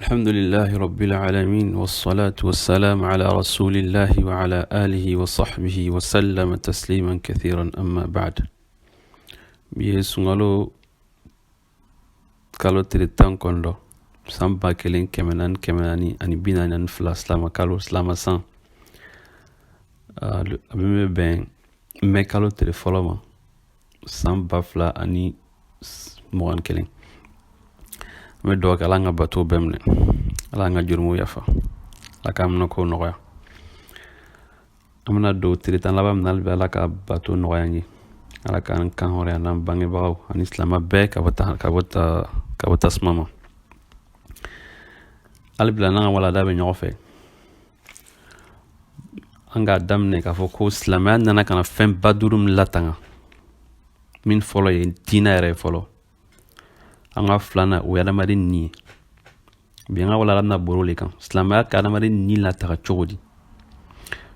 الحمد لله رب العالمين والصلاة والسلام على رسول الله وعلى آله وصحبه وسلم تسليما كثيرا أما بعد بيسونغالو كالو تريتان كوندو سامبا كلين كمناني أني بينا ننفلا سلاما كالو سلاما سان أبيمي بين ميكالو تريفولوما سامبا فلا أني موان كلين me do ka langa bato bemne langa jurmu yafa la kam nako noya amna do tritan labam nal be la ka bato noya ngi ala kan hore nan bangi baw an islam be ka bata smama albla na wala da be nyofe anga damne ka fo ko islaman nana kana fem badurum latanga min folo ye dinare folo anga flana o yada mari ni bien wala na borole kan islama ka na mari ni la ta chodi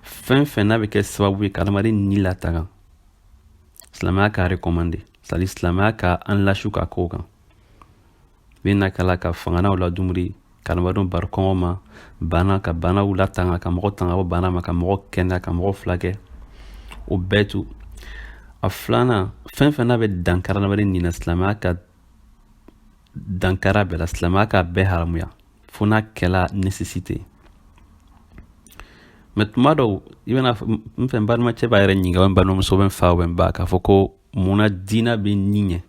fin na be ke sababu ka na mari ni la ta islama ka recommander sal islama ka an la shuka ko kan bina kala ka fangana wala dumri kan wadon bar koma bana ka bana wala tanga ka mo tanga bana ma ka mo kenda ka mo flage o betu aflana fin na be dankara na mari ni na islama ka dankara bela islama ka be haramuya funa kela necessité metmado ibena mfen bar ma cheba yere nyinga wan banu so ben fa wen ba ka foko muna dina be ninye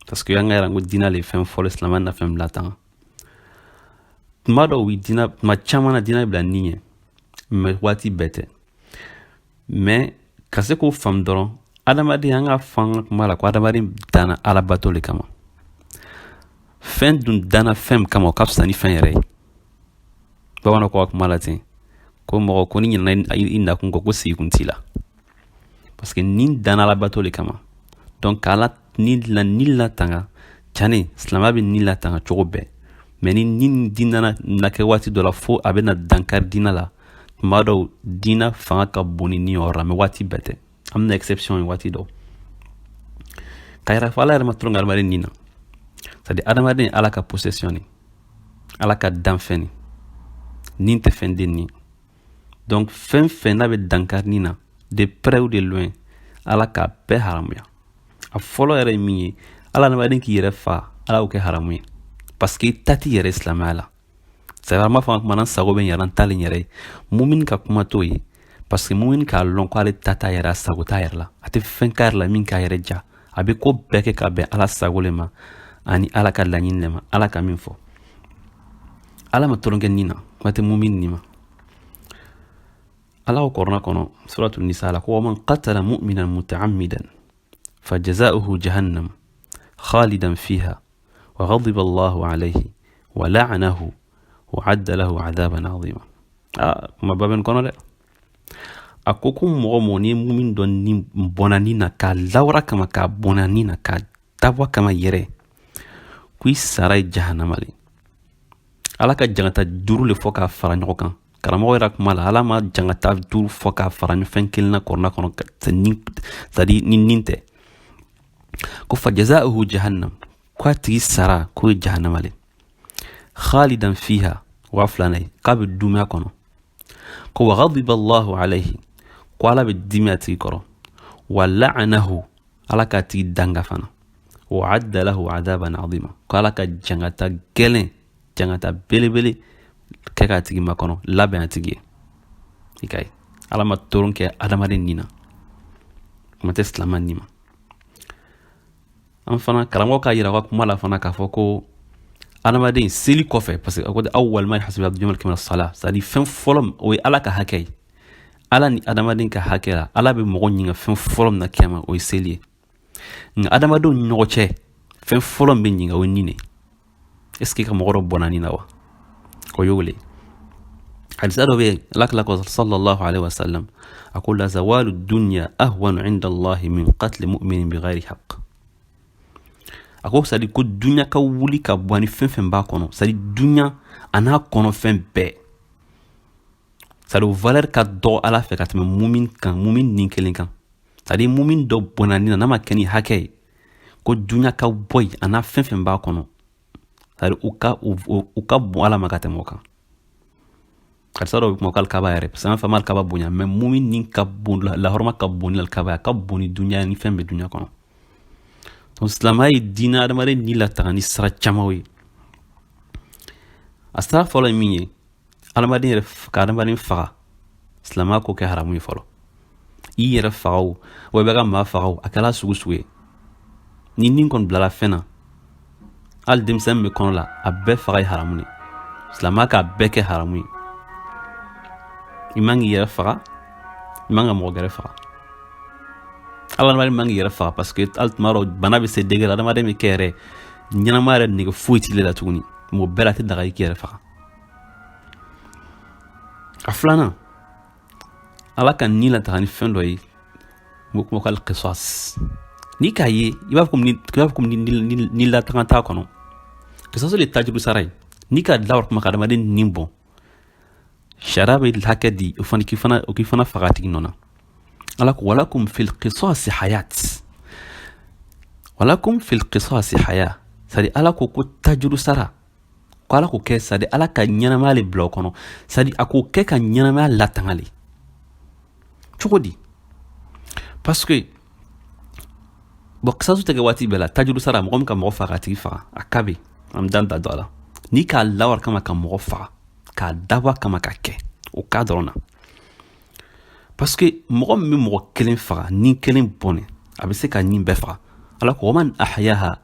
parce que yanga rango dina le fem fol islama na fem latan mado wi dina ma chama na dina bla ninye me wati bete mais kase ko fam doron adamadi yanga fang mala ko adamadi dana ala bato le kama fen dun dana fem kama kapsa ni fen yere bawana ko akmalati ko mo ko ni na ina kun ko si kuntila parce que nin dana la bato le kama donc ala ni la tanga chani islama bi ni la tanga chobe mais ni dinana na ke wati do la fo abena dankar dinala mado dina fanga ka boni ni ora me wati bete amna exception wati do kayra fala ma trongal mari nina c'est-à-dire adamadin ala ka possession ala ka danfeni ninte fendeni donc fen na be dankarnina de près ou de loin ala ka be haramuya a folo yere mi ala na badin ki yere fa ala o ke haramuya parce que tati yere islamala c'est vraiment fa manan sago ben yaran talin yere mumin ka kuma to yi parce que mumin ka lon ko ale tata yere sago ta yere la ate fen kar la min ka yere ja abe ko beke ka be ala sago le ma ani ala ka lanyin lema ala ka min fo ala ma tolongen nina mate mumin nima ala ko korna kono suratul nisa la ko man qatala mu'minan muta'ammidan fajaza'uhu jahannam khalidan fiha wa ghadiba Allahu alayhi wa la'anahu wa 'adda lahu 'adaban 'azima ma baben kono le akokum mo ni mumin don ni bonanina ka lawra kama ka bonanina ka dabwa kama yere kui saray jahannamali ala ka jangata duru le foka fara nyoko kan karamo era kuma la ala ma jangata duru foka fara nyu fenkelna korna kono tadi ninte ko fa jazaohu jahannam kwa tigi sara ko jahannamali khalidan fiha wa flana qab dumya kono ko wa ghadiba Allah alayhi ko ala be dimati koro wa la'anahu ala ka tigi danga fana وعد له عذابا عظيما قال كجنتا جلين جنتا بلي كيكا تيجي ما كانوا لا بين تيجي هيكاي على ما تورن كي ادمارين نينا ما تسلم نيما ام فانا كرامو كايرا واك مالا فانا كافوكو انا ما دين سيلي كوفي بس اول ما يحسب عبد الجمال كمان الصلاه سادي فين فولم وي الا كهكاي الا ني ادمارين كهكاي الا بمغو نيغا فين فولم نا كيما وي سيلي adamado nyoche fen folon be nyinga wonine est ce que kam goro bonani nawa ko yole hadith ado be lak sallallahu alaihi wasallam aqul la zawalu dunya ahwan 'inda Allah min qatl mu'min bighayri haqq ako sadi ko dunya ka wuli ka boni fen ba kono sadi dunya ana kono fen be sadi valeur ka do ala fe ka teme mu'min ninkelen kan sadi mumin do bonani na ma keni hake ko dunya ka boy ana fen ba kono c'est-à-dire u ka bon ala ma ka tɛmɛ o kan karisa dɔw bɛ kuma ko alikaba yɛrɛ parce que an fama alikaba bonya mais mumin ni ka bon lahɔrɔma ka bon ni alikaba a ka bon ni dunya ni fɛn bɛ dunya kɔnɔ donc silamɛya ye diinɛ adamaden ni lataga ni sira camanw ye a sira fɔlɔ ye min ye adamaden yɛrɛ ka adamaden faga silamɛya ko kɛ haramu ye fɔlɔ i yɛrɛ faga o wa i bɛ ka maa faga o a kɛra sugu sugu ye ni nin kɔni bilala fɛn na hali denmisɛn min bɛ kɔnɔ la a bɛɛ faga ye haramu ye silamɛya k'a bɛɛ kɛ haramu ye i man k'i yɛrɛ faga i man ka mɔgɔ gɛrɛ faga hali adamaden man k'i yɛrɛ faga parce que hali tuma dɔw bana bɛ se degré la adamaden bɛ kɛ yɛrɛ ɲɛnama yɛrɛ nege foyi t'ile la tuguni mɔgɔ bɛɛ la a tɛ daga i k'i yɛrɛ faga a filanan ala ka ni lataga ni fɛn dɔ ye n bɛ kuma ko al-qisas n'i k'a ye i b'a fɔ komi ni lataga t'a kɔnɔ qisas de ye tajuru sara ye n'i ka lawar kuma ka adamaden nin bɔn sariya bɛ hakɛ di o k'i fana faga a tigi nɔ na ala ko walakum fil qisasi hayat walakum fil qisasi haya c'est-à-dire ala ko tajuru sara ko ala ko kɛ c'est-à-dire ala ka ɲɛnamaya le bila o kɔnɔ c'est-à-dire a ko kɛ ka ɲɛnamaya latanga le cogo di parce que bon qisasu tɛ kɛ waati bɛɛ la tajuru sara mɔgɔ min ka mɔgɔ faga a tigi faga a ka bɛ an da don a la n'i k'a lawar kama ka mɔgɔ faga k'a dabɔ kama ka kɛ o ka dɔrɔn na parce que mɔgɔ min bɛ mɔgɔ kelen faga ni kelen bɔnɛ a bɛ se ka nin bɛɛ faga ala ko waman ahyaha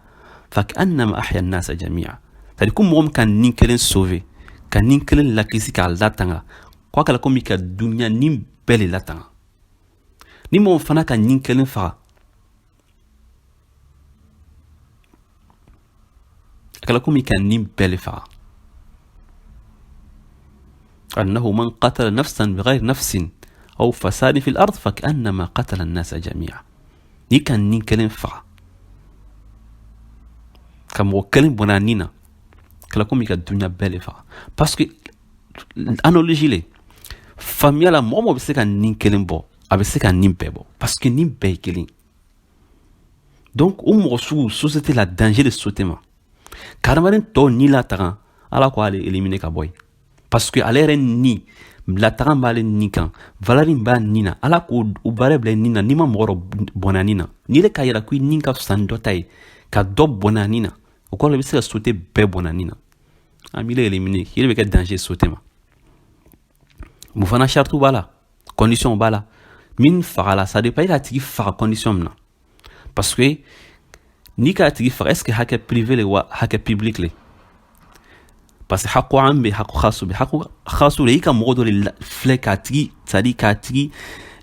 fa ka'annama ahya an-nasa jami'a c'est-à-dire ko mɔgɔ min ka nin kelen sauver ka nin kelen lakisi k'a latanga ko a kɛra komi ka dunya nin bɛɛ le latanga ni mɔgɔ fana ka nin kelen faga a kɛra komi ka nin bɛɛ le faga أنه من قتل نفسا بغير نفس أو فساد في الأرض فكأنما قتل الناس جميعا ni ka nin kelen faga ka mɔgɔ kelen bɔnanina kɛla komi ka dunya bɛɛ le faga parce que analogie le faamuya la mɔgɔ bɛ se ka nin kelen bɔ a bɛ se ka nin bɛɛ bɔ parce que nin bɛɛ ye kelen donc o mɔgɔ sugu société la danger de sauter ma ka adamaden tɔw ni lataga ala ko ale éliminer ka bɔ yen parce que ale yɛrɛ ni lataga b'ale ni kan valeur b'a ni na ala ko o baara bila ni na n'i ma mɔgɔ dɔ bɔnna ni na n'i yɛrɛ ka yira ko i ni ka fisa ni dɔ ta ye ka dɔ bɔnna ni na o kɔrɔ i bɛ se ka sauter bɛɛ bɔnna ni na an b'i éliminer i yɛrɛ bɛ kɛ danger sauter ma mun fana charte b'a la condition b'a la min faga la ça dépend i k'a tigi faga condition min na parce que n'i k'a tigi faga est ce que hakɛ privé le wa hakɛ public le parce que hako an bɛ hako khasu bɛ hako khasu le i ka mɔgɔ dɔ de filɛ k'a tigi c'est à dire k'a tigi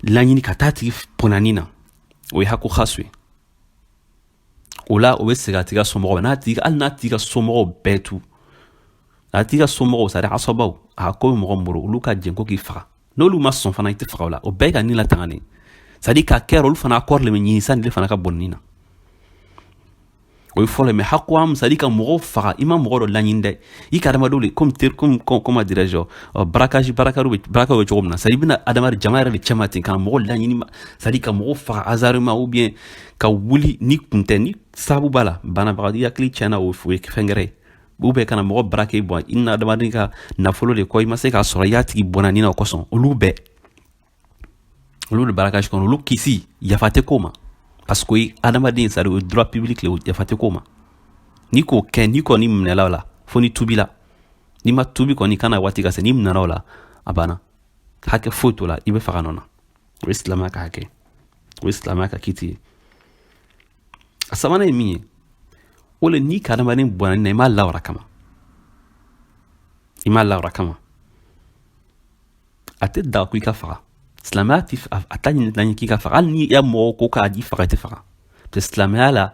laɲini ka taa tigi bɔnani na o ye hako khasu ye o la o bɛ segin a tigi ka somɔgɔw n'a tigi hali n'a tigi ka somɔgɔw bɛɛ tu a tigi ka somɔgɔw c'est à dire asabaw a ko bɛ mɔgɔ min bolo olu ka jɛn ko k'i faga n'olu ma sɔn fana i tɛ faga o la o bɛɛ ye ka ni latanga ne c'est à dire k'a kɛ olu fana accord le bɛ ɲini sanni le fana ka bɔn nin na o ye fɔlɔ mais hako am c'est à dire ka mɔgɔw faga i ma mɔgɔ dɔ laɲini dɛ i ka adamadenw le comme comment dirais-je barakaw bɛ cogo min na c'est à dire i bɛna adamaden jama yɛrɛ de cɛ ma ten ka mɔgɔ laɲini c'est à dire ka mɔgɔ faga hasardement ou bien ka wuli ni kun tɛ ni sababu b'a la banabagatɔ i hakili tiɲɛna o ye fɛn wɛrɛ ye ou bien kana mɔgɔ baraka i bɔn i na adamaden ka nafolo de kɔ i ma se k'a sɔrɔ i y'a tigi bɔnna ni na o kosɔn olu bɛɛ olu de baraka kɔnɔ olu kisi yafa tɛ k'o ma parce que adamaden c'est à dire o droit public le yafa tɛ k'o ma n'i k'o kɛ n'i kɔni minɛla o la fo ni tubila n'i ma tubi kɔni kana waati ka se n'i minɛna o la a banna hakɛ foyi t'o la i bɛ faga nɔ na o ye silamɛya ka hakɛ o ye silamɛya ka kiti ye a sabanan ye min ye o le n'i ka adamaden bɔnna ni na i m'a lawara kama a tɛ daga ko i ka faga silamɛya ti a t'a ɲini k'i ka faga hali ni ya mɔgɔ ko k'a di faga i tɛ faga parce que silamɛya la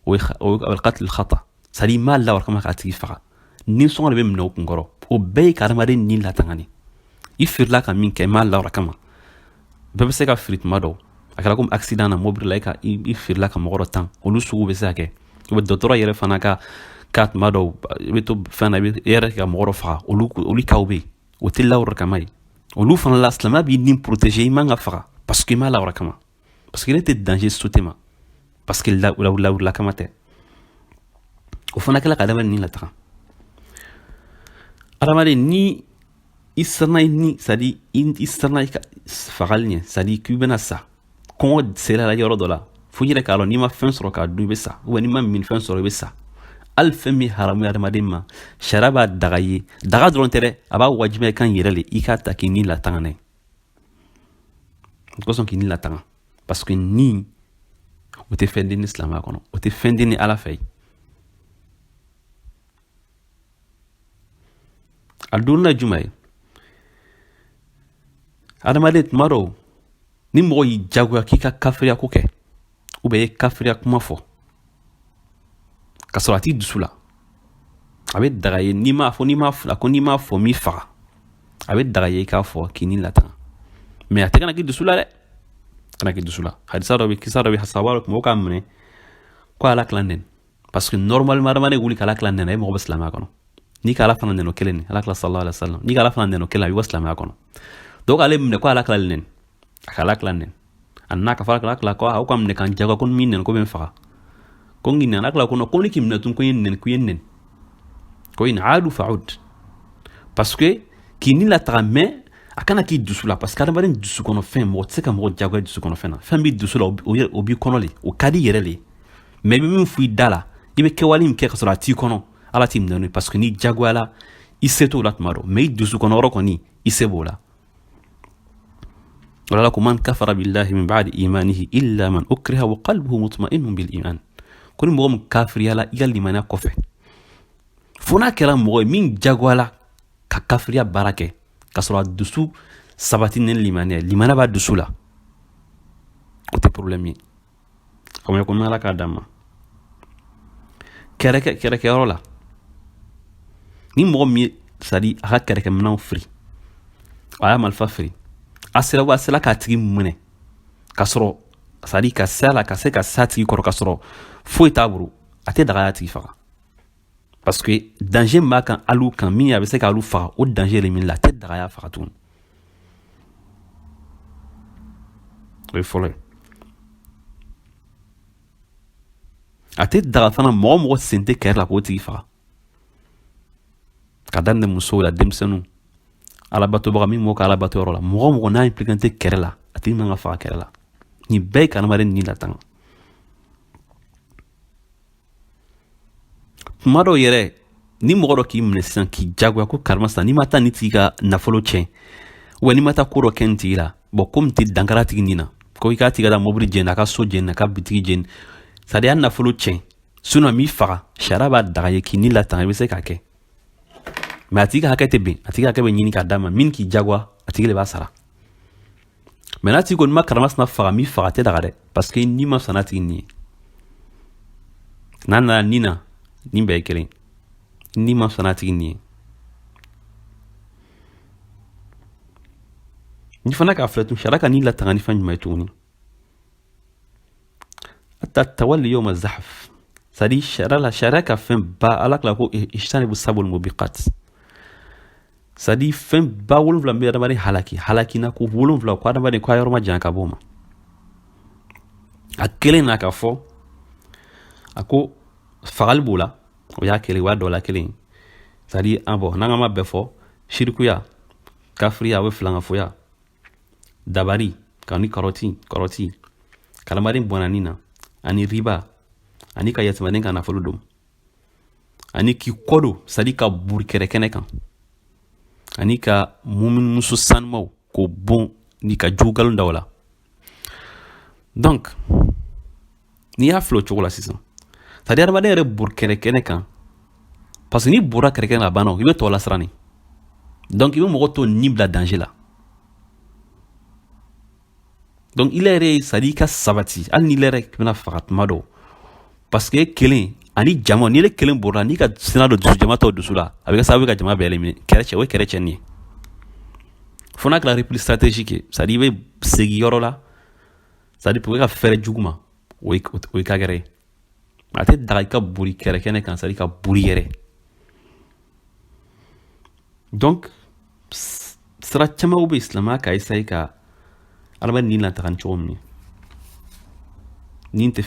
o ye al-qatl al-khata c'est à dire i m'a lawara kama k'a tigi faga ni sɔngɔ de bɛ minɛ o kun kɔrɔ o bɛɛ ye ka adamaden ni latanga ne i firila ka min kɛ i m'a lawara kama bɛɛ bɛ se ka firi tuma dɔw a kɛra comme accident na mobili la i firila ka mɔgɔ dɔ tan olu sugu bɛ se ka kɛ o bɛ dɔgɔtɔrɔ yɛrɛ fana ka tuma dɔw i bɛ to fɛn na i yɛrɛ ka mɔgɔ dɔ faga olu kaw bɛ yen o tɛ lawara kama ye olu fana la silamɛya b'i ni protéger i man ka faga parce que i m'a lawara kama parce que ne tɛ danger sauter ma parce que lawurula kama tɛ o fana kɛla ka adamaden ni lataga adamaden ni i sirna ni sadi i sirna i ka fagali ɲɛ sadi k'i bɛna sa kɔngɔ sera la yɔrɔ dɔ la fo i yɛrɛ k'a lɔn n'i ma fɛn sɔrɔ k'a dun i bɛ sa ou bien n'i ma min fɛn sɔrɔ i bɛ sa hali fɛn min haramu ye adamaden ma sariya b'a daga ye daga dɔrɔn tɛ dɛ a b'a wajibiya i kan yɛrɛ le i k'a ta k'i ni latanga n'a ye o kosɔn k'i ni latanga parce que ni o tɛ fɛn den ni silamɛya kɔnɔ o tɛ fɛn den ni ala fɛ a donna juma ye adamaden tuma dɔw ni mɔgɔ y'i jagoya k'i ka kafiriya ko kɛ ou bien i ye kafiriya kuma fɔ ka sɔrɔ a t'i dusu la a bɛ daga ye n'i m'a fɔ m'i faga a bɛ daga ye i k'a fɔ k'i ni latanga mais a tɛ kana k'i dusu la dɛ kana k'i dusu la hadisa dɔ bɛ kisa dɔ bɛ sahaba dɔ tun b'o k'a minɛ ko ala tila nɛni parce que normalement adamaden wuli k'ala tila nɛni a ye mɔgɔ bɛ silamɛya kɔnɔ n'i ka ala fana nɛni o kelen ni ala tila sallallahu alaihi wa sallam n'i ka ala fana nɛni o kelen a bɛ bɔ silamɛya kɔnɔ donc ale minɛ ko ala tila nɛni a ka ala tila nɛni a nana ka fɔ ala tila ko aw ka minɛ k'an jagoya ko min nɛni ko bɛ n faga ko ngi nɛni ala tila ko ni k'i minɛ tun ko ye nɛni ko ye nɛni ko in aadu fa'ud parce que k'i ni lataga mais a kana k'i dusu la parce que adamaden dusu kɔnɔ fɛn mɔgɔ tɛ se ka mɔgɔ jagoya dusu kɔnɔ fɛn na fɛn b'i dusu la o b'i kɔnɔ le o ka di yɛrɛ le mais i bɛ min fɔ i da la i bɛ kɛwale min kɛ ka sɔrɔ a t'i kɔnɔ ala t'i minɛ n'o ye parce que n'i jagoyala i se t'o la tuma dɔ mais i dusu kɔnɔ yɔrɔ kɔni i se b'o la wala la ko man kafara billahi min ba'di imanihi illa man ukriha wa qalbuhu mutma'innun bil iman ko ni mɔgɔ min kafiriyala i ka limaniya kɔfɛ fo n'a kɛra mɔgɔ ye min jagoyala ka kafiriya baara kɛ ka sɔrɔ a dusu sabati ni limaniya b'a dusu la o tɛ problème ye comme ko ala k'a d'an ma kɛrɛkɛyɔrɔ la ni mɔgɔ min sadi a ka kɛrɛkɛminɛnw firi a y'a marifa firi a sera k'a tigi minɛ ka sɔrɔ sadi ka se ka sa tigi kɔrɔ ka sɔrɔ foyi t'a bolo a tɛ daga y'a tigi faga parce que danger b'a kan alu kan min a bɛ se k'alu faga o danger de min la a tɛ daga y'a faga tuguni o ye fɔlɔ ye a tɛ daga fana mɔgɔ sen tɛ kɛrɛ la k'o tigi faga ka daminɛ musow la denmisɛnninw alabatobaga min m'o ka alabato yɔrɔ la mɔgɔ n'a impliqué tɛ kɛrɛ la a tigi man ka faga kɛrɛ la nin bɛɛ ye adamaden ni latanga tuma dɔw yɛrɛ ni mɔgɔ dɔ k'i minɛ sisan k'i jagoya ko karima sisan n'i ma taa ni tigi ka nafolo tiɲɛ ou n'i ma taa ko dɔ kɛ nin tigi la bon komi tɛ dankara tigi nin na ko i k'a tigi ka mobili jɛni a ka so jɛni a ka bitigi jɛni c'est à dire a nafolo tiɲɛ sinon m'i faga sariya b'a daga ye k'i ni latanga i bɛ se k'a kɛ mais a tigi ka hakɛ tɛ bɛn a tigi ka hakɛ bɛ ɲini k'a d'a ma min k'i jagoya a tigi de b'a sara mais n'a tigi kɔni ma karama sina faga m'i faga a tɛ daga dɛ parce que n'i ma sɔn n'a tigi nin ye n'a nana nin na nin bɛɛ ye kelen n'i ma sɔn n'a tigi nin ye ni fana k'a filɛ tun sariya ka n'i latanga ni fɛn jumɛn ye tuguni hatta tawalli yawma zahf c'est-à-dire sariya ka fɛn ba ala kila ko ijtanibu sabul mubiqat c'est-à-dire fɛn ba 7 min bɛ adamaden halaki na ko 7 ko adamaden ko a yɔrɔ ma janya ka bɔ o ma a kelen na ka fɔ a ko fagali b'o la o y'a kelen o y'a dɔ la kelen c'est-à-dire n'an ka ma bɛɛ fɔ shirikuya kafiriya o ye filankafoya dabari kani kɔrɔti kadamaden bɔnnanin na ani riba ani ka yatimaden ka nafolo dom ani k'i kɔdo c'est-à-dire ka buri kɛrɛ kan ani ka muso sanumaw k'o bon ni ka jugu galon da o la donc n'i y'a filɛ o cogo la sisan c'est-à-dire adamaden yɛrɛ buri kɛrɛ kan parce que n'i bɔra kɛrɛ la banna i bɛ tɔ lasiran de donc i bɛ mɔgɔ to ni bila danger la donc il yɛrɛ c'est-à-dire i ka sabati hali n'i yɛrɛ bɛna faga tuma dɔw parce que kelen ani jama n'i yɛrɛ kelen bɔra n'i ka sina dɔ dusu jama tɔ dusu la a bɛ kɛ sababu ka jama bɛɛ éliminer o ye kɛrɛ tiɲɛni ye fo n'a kɛra repli stratégique ye c'est-à-dire i bɛ segin yɔrɔ la c'est-à-dire pour que ka fɛrɛ jugu ma o ye ka gɛrɛ ye a tɛ daga i ka boli kɛrɛ kɛnɛ kan c'est-à-dire ka boli yɛrɛ donc sira camanw bɛ silamɛya ka essayer ka adamaden ni lataga ni cogo min ye nin tɛ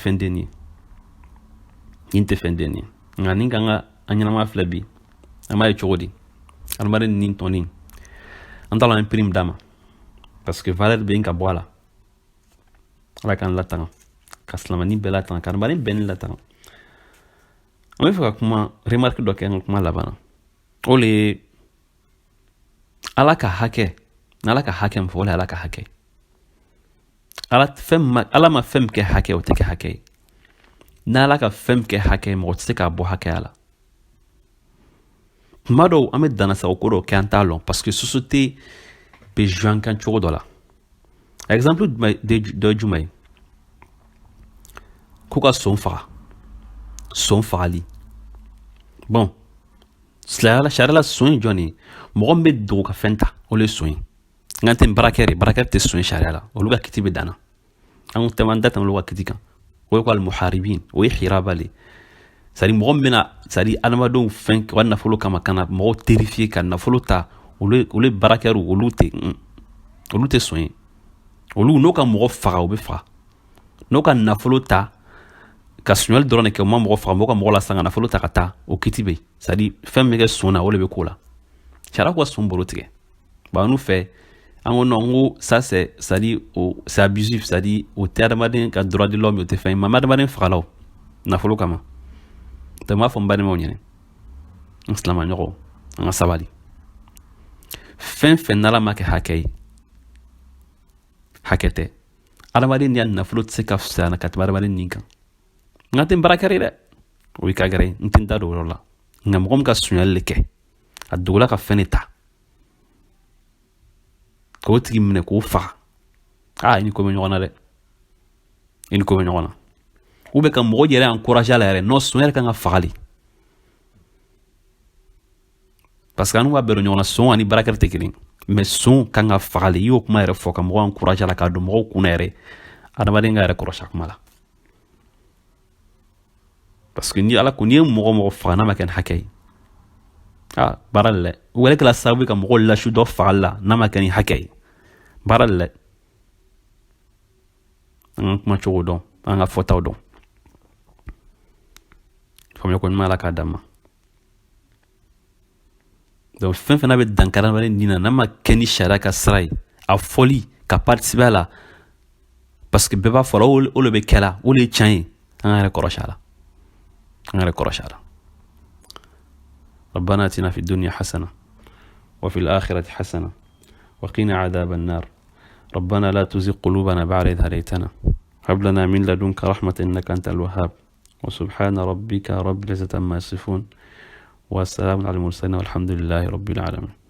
fɛn den ye nka nin kan ka an ɲɛnama filɛ bi an b'a ye cogo di adamaden nin tɔnin an t'a la an prime d'a ma parce que valeur bɛ yen ka bɔ a la ala k'an latanga ka silamɛni bɛɛ latanga ka adamaden bɛɛ ni latanga an bɛ fɛ ka kuma remarque dɔ kɛ an ka kuma laban na o le ye ala ka hakɛ n'ala ka hakɛ min fɔ o le ye ala ka hakɛ ala ma fɛn min kɛ hakɛ o tɛ kɛ hakɛ ye n'ala ka fɛn min kɛ hakɛ mɔgɔ tɛ se k'a bɔ hakɛya la tuma dɔw an bɛ dannasago ko dɔw kɛ an t'a lɔn parce que société bɛ jouer an kan cogo dɔ la exemple dɔ ye jumɛn ye ko ka son faga son fagali bon sariya la son ye jɔn ye mɔgɔ min bɛ dogo ka fɛn ta o le ye son ye nka tɛ barakɛ tɛ son ye sariya la olu ka kiti bɛ danna an da tɛmɛ olu ka kiti kan o ye ko al-muharibin o ye hiraba le c'est à dire mɔgɔ min bɛna c'est à dire adamadenw fɛn ka nafolo kama ka na mɔgɔw terrifier ka nafolo ta olu ye barakɛriw olu tɛ son ye olu n'o ka mɔgɔ faga o bɛ faga n'o ka nafolo ta ka suɲɛli dɔrɔn de kɛ o ma mɔgɔ faga mɔgɔ ka mɔgɔ lasan ka nafolo ta ka taa o kiti bɛ c'est à dire fɛn min bɛ kɛ son na o de bɛ k'o la sariya ko ka son bolo tigɛ ba n'u fɛ an ko non ko ça c'est à dire c'est abusif c'est à dire o tɛ adamaden ka droit de l'homme o tɛ fɛn ye maa adamaden fagala o nafolo kama tɛ m'a fɔ n balimaw ɲɛna n silamɛɲɔgɔnw an ka sabali fɛn fɛn n'ala ma kɛ hakɛ ye hakɛ tɛ adamaden ya nafolo tɛ se ka fisaya ka tɛmɛ adamaden nin kan n ka tɛ n baara kɛra ye dɛ o ye ka gɛrɛ ye n tɛ n da don o yɔrɔ la nka mɔgɔ min ka suɲɛli le kɛ a dogola ka fɛn de ta k'o tigi minɛ k'o faga i ni ko bɛ ɲɔgɔn na dɛ i ni ko bɛ ɲɔgɔn na ou bien ka mɔgɔ yɛrɛ encourager a la yɛrɛ non son yɛrɛ kan ka fagali parce que an b'a bɛɛ dɔn ɲɔgɔn na son ani barakɛri tɛ kelen mais son kan ka fagali i y'o kuma yɛrɛ fɔ ka mɔgɔ encourager a la k'a don mɔgɔw kunna yɛrɛ adamaden ka yɛrɛ kɔrɔsi a kuma la parce que ni ala ko n'i ye mɔgɔ faga n'a ma kɛ ni hakɛ ye baara le dɛ o yɛrɛ kɛra sababu ye ka mɔgɔw lasu dɔ fagali la n'a ma kɛ ni hakɛ ye baara le dɛ an ka kuma cogo dɔn an ka fɔtaw dɔn faamuya ko ɲuman ala k'a d'an ma donc fɛn fɛn n'a bɛ dankari adamaden nin na n'a ma kɛ ni sariya ka sira ye a fɔli ka participer a la parce que bɛɛ b'a fɔ la o le bɛ kɛ la o le ye tiɲɛ ye an ka yɛrɛ kɔrɔsi a la an ka yɛrɛ kɔrɔsi a la ربنا آتنا في الدنيا حسنة وفي الآخرة حسنة وقنا عذاب النار ربنا لا تزغ قلوبنا بعد إذ هديتنا هب لنا من لدنك رحمة إنك أنت الوهاب وسبحان ربك رب العزة عما يصفون والسلام على المرسلين والحمد لله رب العالمين